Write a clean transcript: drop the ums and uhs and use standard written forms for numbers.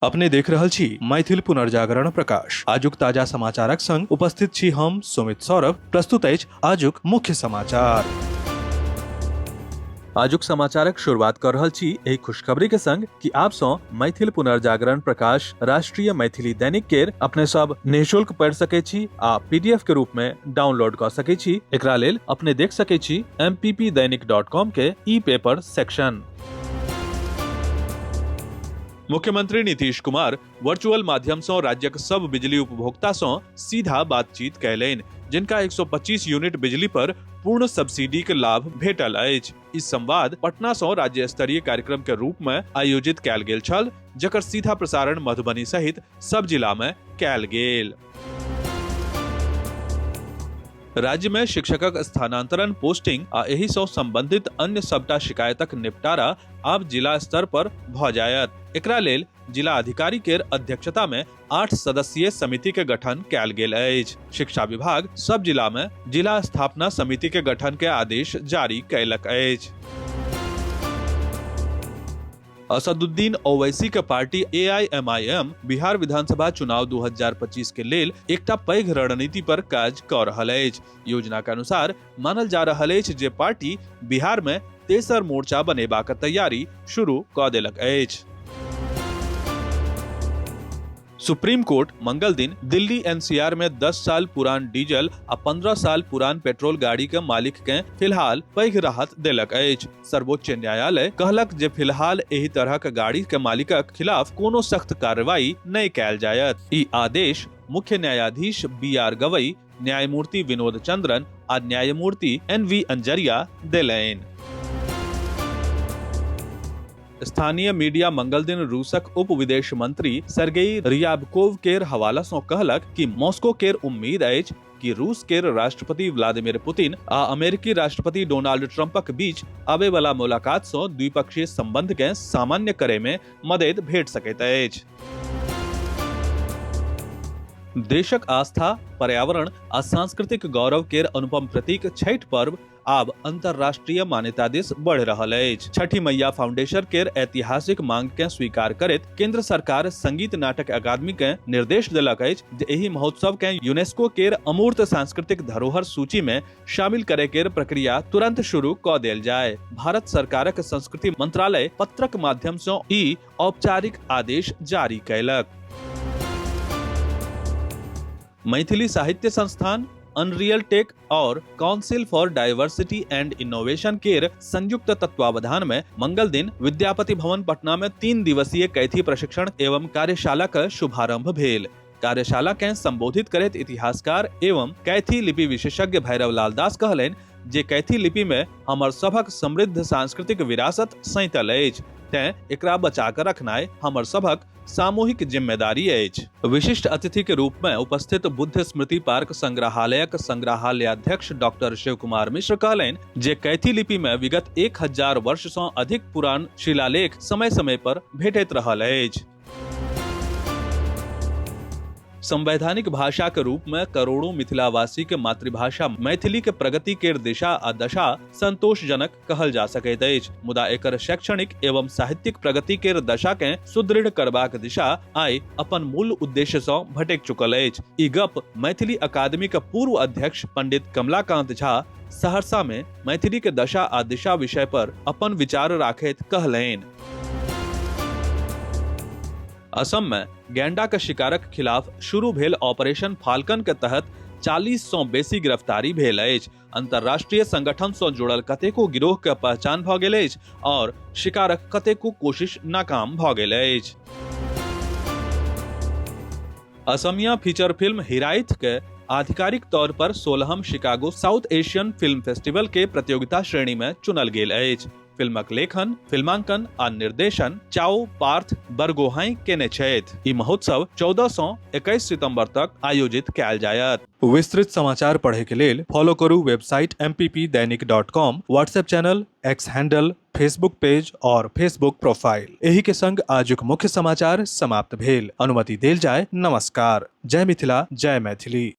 अपने देख रहल छी मैथिल पुनर्जागरण प्रकाश। आजुक ताजा समाचारक संग उपस्थित छी हम सुमित सौरभ। प्रस्तुत अछि आजुक मुख्य समाचार। आजुक समाचारक शुरुआत कर रहल छी एही खुशखबरी के संग कि आप सो मैथिल पुनर्जागरण प्रकाश राष्ट्रीय मैथिली दैनिक केर अपने सब निःशुल्क पढ़ सके छी आ पीडीएफ के रूप में डाउनलोड कर सके छी। एकरा लेल अपने देख सके छी mppdainik.com के ई पेपर सेक्शन। मुख्यमंत्री नीतीश कुमार वर्चुअल माध्यम से राज्यक सब बिजली उपभोक्ता से सीधा बातचीत कैलनि, जिनका 125 यूनिट बिजली पर पूर्ण सब्सिडी के लाभ भेटल अछि। इस संवाद पटना से राज्य स्तरीय कार्यक्रम के रूप में आयोजित कैल गेल छल, जकर सीधा प्रसारण मधुबनी सहित सब जिला में कैल गेल। राज्य में शिक्षकक स्थानांतरण, पोस्टिंग आ एही से संबंधित अन्य सबटा शिकायतक निपटारा आब जिला स्तर पर भ जायत। एकरा लेल जिला अधिकारी केर अध्यक्षता में 8 सदस्यीय समिति के गठन कैल गेल अछि। शिक्षा विभाग सब जिला में जिला स्थापना समिति के गठन के आदेश जारी कैलक अछि। असदुद्दीन ओवैसी के पार्टी AIMIM बिहार विधानसभा चुनाव 2025 के लेल एकटा पैघ रणनीति पर काज क रहल अछि। योजना के अनुसार मानल जा रहल अछि जे पार्टी बिहार में तेसर मोर्चा बनेबाक तैयारी शुरू क देलक अछि। सुप्रीम कोर्ट मंगल दिन दिल्ली NCR में 10 साल पुरान डीजल आ 15 साल पुरान पेट्रोल गाड़ी के मालिक के फिलहाल पैघ राहत देलक अछि। सर्वोच्च न्यायालय कहलक जे फिलहाल एही तरह के गाड़ी के मालिकक खिलाफ कोनो सख्त कार्रवाई नहीं कैल जायत। ई आदेश मुख्य न्यायाधीश BR गवई, न्यायमूर्ति विनोद चंद्रन आ न्यायमूर्ति NV अंजरिया देलनि। स्थानीय मीडिया मंगल दिन रूसक उप विदेश मंत्री सर्गेई रियाबकोव केर हवाला से कहलक कि मॉस्को केर उम्मीद अछि कि रूस केर राष्ट्रपति व्लादिमीर पुतिन आ अमेरिकी राष्ट्रपति डोनाल्ड ट्रंपक बीच आबे वाला मुलाकात से द्विपक्षीय संबंध के सामान्य करे में मदद भेट सकैत अछि। देशक आस्था, पर्यावरण आ सांस्कृतिक गौरव केर अनुपम प्रतीक छठ पर्व आब अंतरराष्ट्रीय मान्यता दिस बढ़ रहल अछि। छठी मैया फाउंडेशन केर ऐतिहासिक मांग के स्वीकार करैत केंद्र सरकार संगीत नाटक अकादमी के निर्देश देलक अछि जे एही महोत्सव के यूनेस्को केर अमूर्त सांस्कृतिक धरोहर सूची में शामिल करे केर प्रक्रिया तुरंत शुरू क देल जाय। भारत सरकारक संस्कृति मंत्रालय पत्रक माध्यम से ई औपचारिक आदेश जारी कैलक। मैथिली साहित्य संस्थान, अनरियल टेक और council for diversity and innovation केर संयुक्त तत्वावधान में मंगल दिन विद्यापति भवन पटना में 3 दिवसीय कैथी प्रशिक्षण एवं कार्यशाला का शुभारंभ भेल। कार्यशाला के संबोधित करैत इतिहासकार एवं कैथी लिपि विशेषज्ञ भैरव लाल दास कहलनि जे कैथी लिपि में हमर सभक समृद्ध सांस्कृतिक विरासत सैतल अछि, तें एकरा बचा कर रखनाय हमर सभक सामूहिक जिम्मेदारी अछि। विशिष्ट अतिथि के रूप में उपस्थित बुद्ध स्मृति पार्क संग्रहालयक संग्रहालयाध्यक्ष डॉक्टर शिव कुमार मिश्र कहलनि जे कैथी लिपि में विगत 1000 वर्ष से अधिक पुरान शिलालेख समय समय पर भेटैत रहल अछि। संवैधानिक भाषा के रूप में करोड़ों मिथिलावासी के मातृभाषा मैथिली के प्रगति के दिशा आ दशा संतोषजनक कहल जा सकैत अछि, मुदा एकर शैक्षणिक एवं साहित्यिक प्रगति के दशा के सुदृढ़ करबाक दिशा आइ अपन मूल उद्देश्य से भटक चुकल अछि। ई गप मैथिली अकादमी के पूर्व अध्यक्ष पंडित कमलाकांत झा सहरसा में मैथिली के दशा आ दिशा विषय पर अपन विचार राखैत कहलनि। असम में गैंडा के शिकारक खिलाफ शुरू भेल ऑपरेशन फाल्कन के तहत 40 सौ बेसी गिरफ्तारी भेल अछि। अंतरराष्ट्रीय संगठन से जुड़ल कतेको गिरोह के पहचान भ गेल अछि और शिकारक कतेको कोशिश नाकाम भ गेल अछि। असमिया फीचर फिल्म हिराइथ के आधिकारिक तौर पर 16हम Chicago South Asian film festival के प्रतियोगिता श्रेणी में चुनल गेल अछि। फिल्मक लेखन, फिल्मांकन आ निर्देशन चाओ पार्थ बरगोहाई केने छथि। ई महोत्सव 14 से 21 सितंबर तक आयोजित कैल जायत। विस्तृत समाचार पढ़े के लेल फॉलो करू website mppdainik.com, WhatsApp channel, x handle, Facebook page और फेसबुक प्रोफाइल। एही के संग आजुक मुख्य समाचार समाप्त भेल। अनुमति देल जाय। नमस्कार। जय मिथिला, जय मैथिली।